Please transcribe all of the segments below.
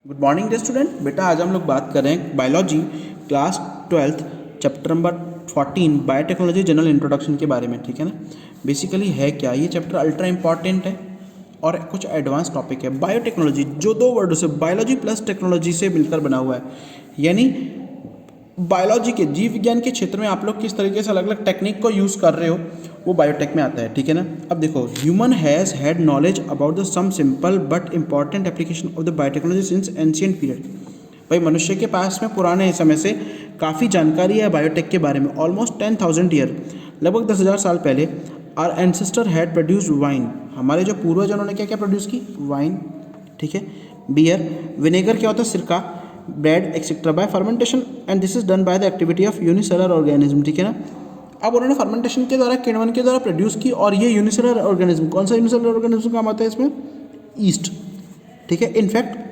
Good morning day student. बेटा आज हम लोग बात कर रहे हैं biology class 12th chapter number 14 biotechnology general introduction के बारे में। ठीक है ना। बेसिकली है क्या, ये चैप्टर अल्ट्रा इंपॉर्टेंट है और कुछ एडवांस टॉपिक है। बायोटेक्नोलॉजी जो दो वर्डों से बायोलॉजी प्लस टेक्नोलॉजी से मिलकर बना हुआ है, यानी बायोलॉजी के जीव विज्ञान के क्षेत्र में आप लोग किस तरीके से अलग अलग टेक्निक को यूज़ कर रहे हो वो बायोटेक में आता है। ठीक है ना। अब देखो, human has had knowledge about the some simple but important application of the biotechnology since ancient period. भाई मनुष्य के पास में पुराने समय से काफ़ी जानकारी है बायोटेक के बारे में। ऑलमोस्ट 10,000 ईयर, लगभग 10,000 साल पहले our ancestor had produced wine. हमारे जो पूर्वज उन्होंने क्या क्या प्रोड्यूस की? वाइन। ठीक है। बियर, विनेगर क्या होता है? सिरका। Bread etcetera bye fermentation and this is done by the activity of unicellular organism. ठीक है ना। अब उन्होंने फर्मेंटेशन के द्वारा, किण्वन के द्वारा प्रोड्यूस की, और ये यूनिसेलर ऑर्गेनिज्म, कौन सा यूनिसेलर ऑर्गेनिज्म काम आता है इसमें? ईस्ट। ठीक है। In fact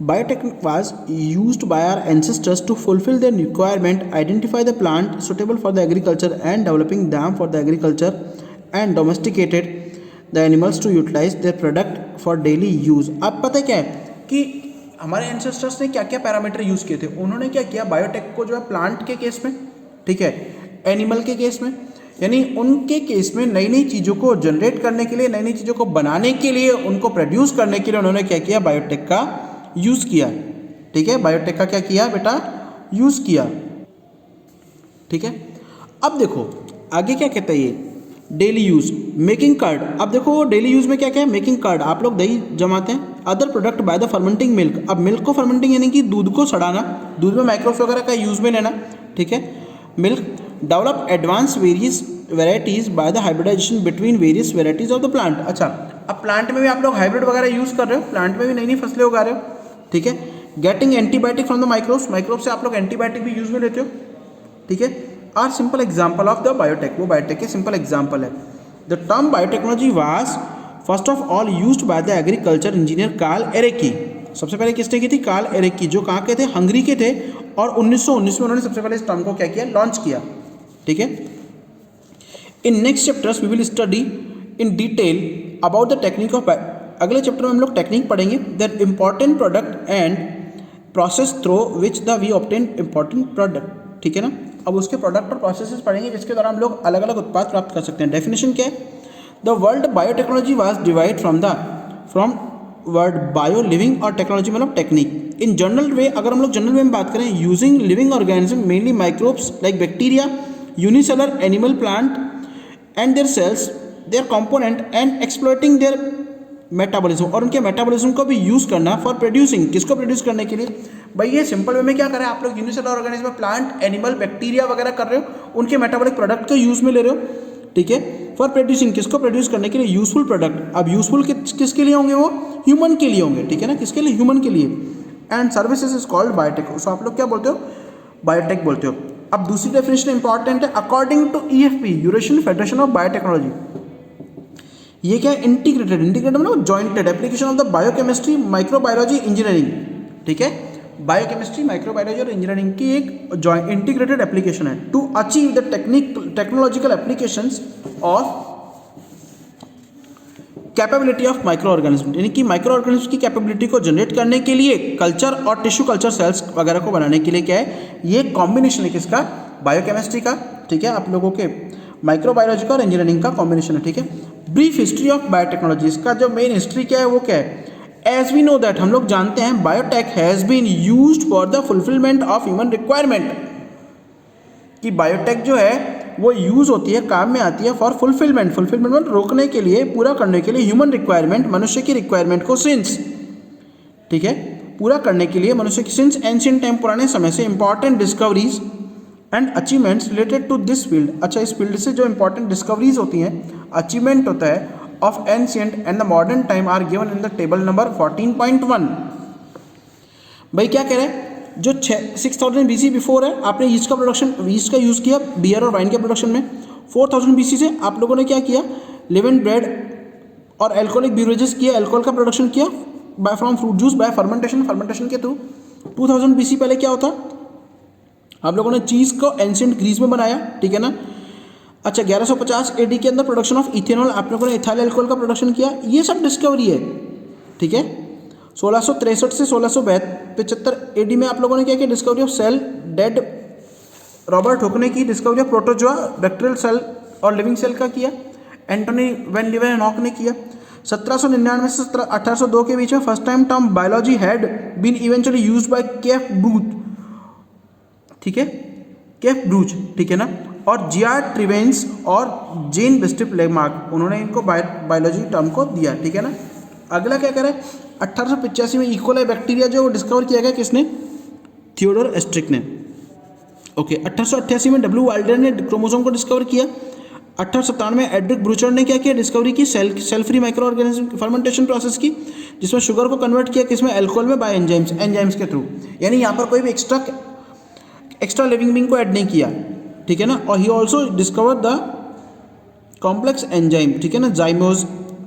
biotech was used by our ancestors to fulfill their requirement, identify the plant suitable for the agriculture and developing them for the agriculture and domesticated the animals to utilize their product for daily use। अब पता है क्या है कि हमारे ancestors ने क्या क्या पैरामीटर यूज़ किए थे। उन्होंने क्या किया, बायोटेक को जो है प्लांट के केस में, ठीक है, एनिमल के केस में, यानी उनके केस में नई नई चीज़ों को जनरेट करने के लिए, नई नई चीज़ों को बनाने के लिए, उनको प्रोड्यूस करने के लिए उन्होंने क्या किया, बायोटेक का यूज़ किया। ठीक है। बायोटेक का क्या किया बेटा? यूज़ किया। ठीक है। अब देखो आगे क्या कहता है ये, डेली यूज़, मेकिंग कर्ड। अब देखो डेली यूज़ में क्या क्या है, मेकिंग कर्ड, आप लोग दही जमाते हैं। Other product by the fermenting milk. अब मिल्क को फर्मेंटिंग यानी कि दूध को सड़ाना, दूध में माइक्रोब्स वगैरह का यूज़ में लेना। ठीक है। Milk, develop advance various varieties by the hybridization between various varieties of the plant. अच्छा, अब प्लांट में भी आप लोग हाइब्रिड वगैरह यूज़ कर रहे हो, प्लांट में भी नई नई फसलें उगा रहे हो। ठीक है। Getting antibiotic from the microbes, microbe से आप लोग एंटीबायोटिक भी यूज में लेते हो। ठीक है। Our simple example of the biotech, वो बायोटेक के सिंपल एग्जाम्पल है। The term biotechnology was first of all used by the agriculture engineer Karl Ereky. सबसे पहले किसने की थी? कार्ल एरेकी, जो कहाँ के थे? हंगरी के थे, और 1919 में उन्होंने सबसे पहले इस टर्म को क्या किया? लॉन्च किया। ठीक है। In next chapters we will study in detail about the technique of, अगले चैप्टर में हम लोग टेक्निक पढ़ेंगे, the important product and process through which the we obtain important product. ठीक है ना। अब उसके प्रोडक्ट और प्रोसेसेस पढ़ेंगे जिसके द्वारा हम लोग अलग अलग उत्पाद प्राप्त कर सकते हैं। डेफिनेशन क्या है? The world biotechnology was divide from word bio, living, और टेक्नोलॉजी मतलब टेक्निक। इन जनरल वे, अगर हम लोग जनरल वे में बात करें, using living organism mainly microbes like bacteria, unicellular animal plant and their cells, their component and exploiting their metabolism, और उनके मेटाबॉलिज्म को भी यूज़ करना फॉर प्रोड्यूसिंग, किसको प्रोड्यूस करने के लिए? भाई ये सिंपल वे में क्या करें, आप लोग unicellular organism, plant, animal, bacteria वगैरह कर रहे हो, उनके मेटाबॉलिक प्रोडक्ट को यूज़ में ले रहे हो। ठीक है। फॉर प्रोड्यूसिंग, किसको प्रोड्यूस करने के लिए? Useful product. अब यूजफुल किसके लिए होंगे? वो ह्यूमन के लिए होंगे। ठीक है ना। किसके लिए? ह्यूमन के लिए। And services is called biotech, उसको आप लोग क्या बोलते हो? बायोटेक बोलते हो। अब दूसरी डेफिनेशन इंपॉर्टेंट है, according to EFP, Eurasian federation of biotechnology. ये क्या है? इंटीग्रेटेड, इंटीग्रेटेड मतलब jointed application of the biochemistry, microbiology, engineering. ठीक है। बायोकेमिस्ट्री, माइक्रोबायोलॉजी और इंजीनियरिंग की एक इंटीग्रेटेड एप्लीकेशन है to achieve the technological applications of capability of micro organism, यानी कि माइक्रो ऑर्गेनिज्म की कैपेबिलिटी को जनरेट करने के लिए कल्चर और टिश्यू कल्चर सेल्स वगैरह को बनाने के लिए क्या है? ये कॉम्बिनेशन है किसका? बायोकेमिस्ट्री का। ठीक है। आप लोगों के माइक्रोबायोलॉजी का और इंजीनियरिंग का कॉम्बिनेशन है। ठीक है। ब्रीफ हिस्ट्री ऑफ बायोटेक्नोलॉजी, इसका जो मेन हिस्ट्री क्या है वो क्या है? एज वी नो दैट, हम लोग जानते हैं, biotech has been used for the fulfilment of human requirement, कि बायोटेक जो है वो यूज़ होती है, काम में आती है फॉर फुलफिलमेंट, फुलफिलमेंट रोकने के लिए, पूरा करने के लिए, ह्यूमन रिक्वायरमेंट, मनुष्य की रिक्वायरमेंट को सिंस, ठीक है, पूरा करने के लिए मनुष्य की, सिंस एंशिएंट टाइम, पुराने समय से, important discoveries and achievements related to this field. अच्छा, इस फील्ड से जो इंपॉर्टेंट डिस्कवरीज होती हैं, अचीवमेंट होता है of ancient and the modern time are given in the table number 14.1। भाई क्या कह रहे हैं? जो 6000 BC बिफोर है, आपने ईस्ट का प्रोडक्शन, ईस्ट का यूज़ किया बियर और वाइन के प्रोडक्शन में। 4000 BC से आप लोगों ने क्या किया? लिविंग ब्रेड और एल्कोहलिक बिवरेजेस किया, अल्कोहल का प्रोडक्शन किया by from fruit juice by fermentation, fermentation के थ्रू। 2000 BC पहले क्या होता? आप लोगों ने चीज़ को एंशिएंट ग्रीस में बनाया। ठीक है ना। अच्छा, 1150 AD के अंदर प्रोडक्शन ऑफ इथेनॉल, आप लोगों ने इथाइल अल्कोहल का प्रोडक्शन किया। ये सब डिस्कवरी है। ठीक है। 1663 से 1675 एडी में आप लोगों ने क्या किया, discovery of cell dead Robert Hooke ने की, discovery of protozoa bacterial cell और लिविंग सेल का किया, एंटोनी वैन लीeuwenhoek ने किया। 1799 से 1802 के बीच में first time term biology had been eventually used by केफ ब्रूथ, ठीक है, केफ ब्रूच, ठीक है ना, और जीआर ट्रिवेंस और जेन बिस्टिप लेमार्क, उन्होंने इनको बायोलॉजी टर्म को दिया, ठीक है ना। अगला क्या करें, 1885 में इकोलाई बैक्टीरिया जो डिस्कवर किया गया किसने, थियोडोर एस्ट्रिक ने। ओके, 1888 में डब्ल्यू वाल्डर ने क्रोमोसोम को डिस्कवर किया। 1897 में एड्रिक ब्रूचर ने क्या किया, डिस्कवरी की cell free micro organism fermentation process की, जिसमें शुगर को कन्वर्ट किया किसमें, एल्कोहल में, बाय एंजाइम्स के थ्रू, यानी यहाँ पर कोई भी एक्स्ट्रा लिविंग बीइंग को ऐड नहीं किया, ठीक है ना। और he also discover the complex enzyme, ठीक है ना, जाइमोज,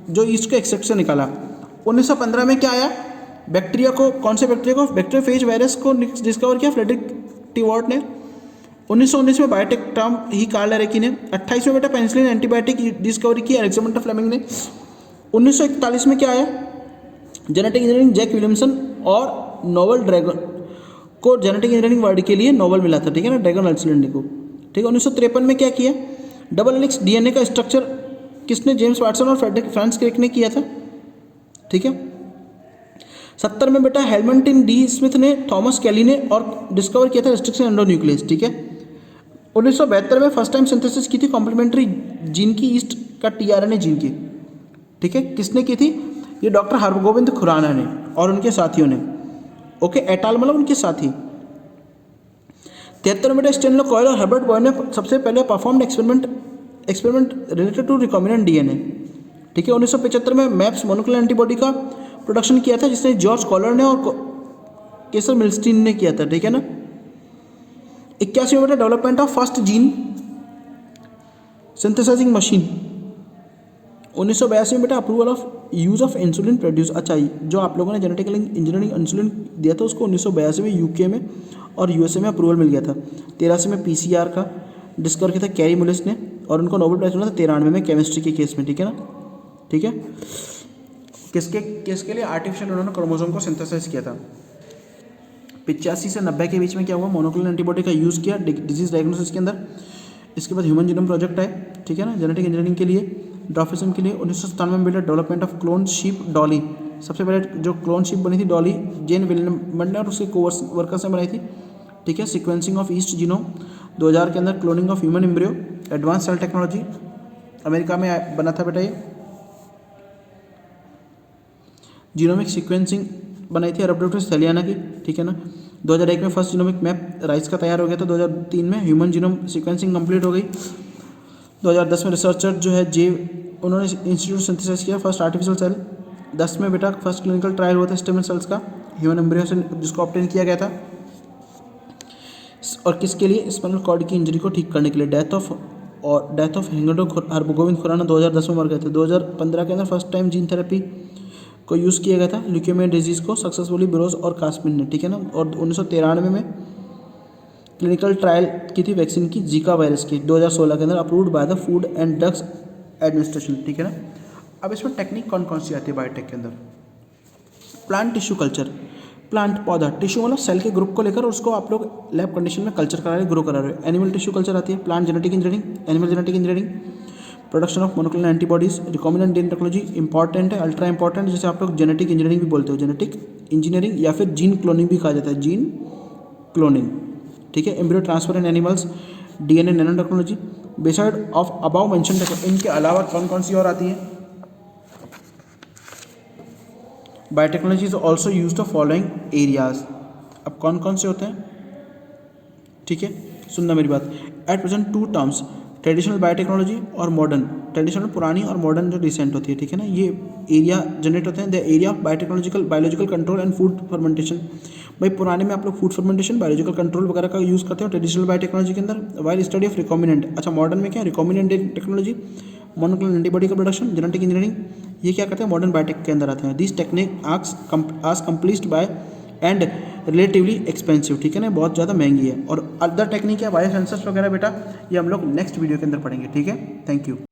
जो ईस्ट के एक्सेप्ट से निकाला। 1915 में क्या आया, बैक्टीरिया को, कौन से बैक्टीरिया को, बैक्टीरियोफेज वायरस को डिस्कवर किया फ्रेडरिक टी वॉर्ट ने। 1919 में बायोटेक टर्म ही कार्ल एरेकी ने। 28 में बेटा पेनिसिलिन एंटीबायोटिक डिस्कवरी की अलेक्जेंडर फ्लेमिंग ने। 1941 में क्या आया, जेनेटिक इंजीनियरिंग जैक विलियमसन और नोबल ड्रैगन को जेनेटिक इंजीनियरिंग वर्ड के लिए नोबल मिला था, ठीक है ना, ड्रैगन अल्सलैंडी को, ठीक है। 1953 में क्या किया, डबल हेलिक्स डीएनए का स्ट्रक्चर किसने, जेम्स वाटसन और फ्रांस क्रिक ने किया था, ठीक है। 70 में बेटा हेलमंटिन डी स्मिथ ने, थॉमस कैली ने और डिस्कवर किया था रिस्ट्रिक्शन एंडोन्यूक्लियस, ठीक है। 1972 में फर्स्ट टाइम सिंथेसिस की थी कॉम्प्लीमेंट्री जीन की, ईस्ट का टीआरएनए जीन की, ठीक है, किसने की थी, ये डॉक्टर हरगोविंद खुराना ने और उनके साथियों ने। ओके, एटाल मतलब उनके साथी। 73 में स्टेनलो कॉयल और हर्बर्ट बॉय ने सबसे पहले performed experiment related to recombinant DNA, ठीक है। 1975 में मैप्स मोनोक्लोनल एंटीबॉडी का प्रोडक्शन किया था, जिसने जॉर्ज कॉलर ने और केसर मिल्स्टीन ने किया था, ठीक है ना। 81 में development of first gene synthesising machine. 1982 में बेटा approval of use of insulin produce, अच्छा जो आप लोगों ने जेनेटिकल इंजीनियरिंग इंसुलिन दिया था उसको 1982 में यूके में और यूएसए में अप्रूवल मिल गया था। 83 में पीसीआर का डिस्कवर किया था कैरी मुलिस ने और उनको नोबेल प्राइज मिला था 93 में केमिस्ट्री के केस में, ठीक है ना, ठीक है। किसके लिए, आर्टिफिशियल उन्होंने क्रोमोसोम को सिंथेसाइज किया था। 85 से 90 के बीच में क्या हुआ, मोनोक्लोनल एंटीबॉडी का यूज़ किया डिजीज डायग्नोसिस के अंदर। इसके बाद ह्यूमन जीनोम प्रोजेक्ट है, ठीक है ना, जेनेटिक इंजीनियरिंग के लिए, ड्रॉफिज्म के लिए। 1997 में बेटा development of clone sheep Dolly, सबसे पहले जो क्लोन शीप बनी थी डॉली जेन विलियमसन ने और उसके वर्कर्स ने बनाई थी, ठीक है। सीक्वेंसिंग ऑफ ईस्ट जीनोम 2000 के अंदर, cloning of human embryo, advance cell technology America में बना था बेटा ये। जीनोमिक सीक्वेंसिंग बनाई थी अरब सेलियाना की, ठीक है ना। 2001 में फर्स्ट जीनोमिक मैप राइस का तैयार हो गया था। 2003 में ह्यूमन जीनोम सीक्वेंसिंग कंप्लीट हो गई। 2010 में रिसर्चर जो है उन्होंने इंस्टीट्यूट सिंथेसाइज किया फर्स्ट आर्टिफिशियल सेल। 10 में बेटा फर्स्ट क्लिनिकल ट्रायल हुआ था स्टेम सेल्स का ह्यूमन एम्ब्रियो से, जिसको ऑब्टेन किया गया था। और किसके लिए, स्पाइनल कॉर्ड की इंजरी को ठीक करने के लिए। डेथ ऑफ हरगोविंद खुराना 2010 में मर गए थे। 2015 के अंदर फर्स्ट टाइम जीन थेरेपी को यूज़ किया गया था ल्यूकेमिया डिजीज़ को सक्सेसफुली ब्रोज और कास्मिन ने, ठीक है ना। और 1993 में क्लिनिकल ट्रायल की थी वैक्सीन की जीका वायरस की 2016 के अंदर, approved by the food and drugs administration, ठीक है ना। अब इसमें टेक्निक कौन कौन सी आती है बायोटेक के अंदर। प्लांट टिश्यू कल्चर, प्लांट पौधा, टिश्यू मतलब सेल के ग्रुप को लेकर उसको आप लोग लैब कंडीशन में कल्चर करा रहे, ग्रो करा रहे हो। एनिमल टिश्यू कल्चर आती है, plant genetic engineering, animal genetic engineering, production of monoclonal antibodies, recombinant DNA technology important है, अल्ट्रा इंपॉर्टेंट, जिसे आप लोग जेनेटिक इंजीनियरिंग भी बोलते हो, जेनेटिक इंजीनियरिंग या फिर जीन क्लोनिंग भी कहा जाता है, जीन क्लोनिंग, ठीक है। Embryo transfer in animals, DNA nano technology. Beside of above mention इनके अलावा कौन कौन सी और आती है। Biotechnology is also use to following areas. अब कौन कौन से होते हैं, ठीक है, सुनना मेरी बात। At present two terms, traditional biotechnology और मॉडर्न, ट्रेडिशनल पुरानी और मॉडर्न जो रिसेंट होती है, ठीक है ना, ये एरिया जनरेट होते हैं। The area of biological control and food fermentation. भाई पुराने में आप लोग फूड फर्मेंटेशन, बायोलॉजिकल कंट्रोल वगैरह का यूज़ करते हो ट्रेडिशनल बायोटेक्नोलॉजी के अंदर। वाइल स्टडी ऑफ रिकॉम्बिनेंट, अच्छा मॉडर्न में क्या रिकॉम्बिनेंट टेक्नोलॉजी, मोनोक्लोनल एंटीबॉडी का प्रोडक्शन, जेनेटिक इंजीनियरिंग, ये क्या करते हैं मॉडर्न बायोटेक के अंदर आते हैं। This technique as complete by and relatively expensive, ठीक है ना, बहुत ज़्यादा महंगी है। और अदर टेक्निक है बायो सेंसर्स वगैरह बेटा, ये हम लोग नेक्स्ट वीडियो के अंदर पढ़ेंगे, ठीक है। Thank you.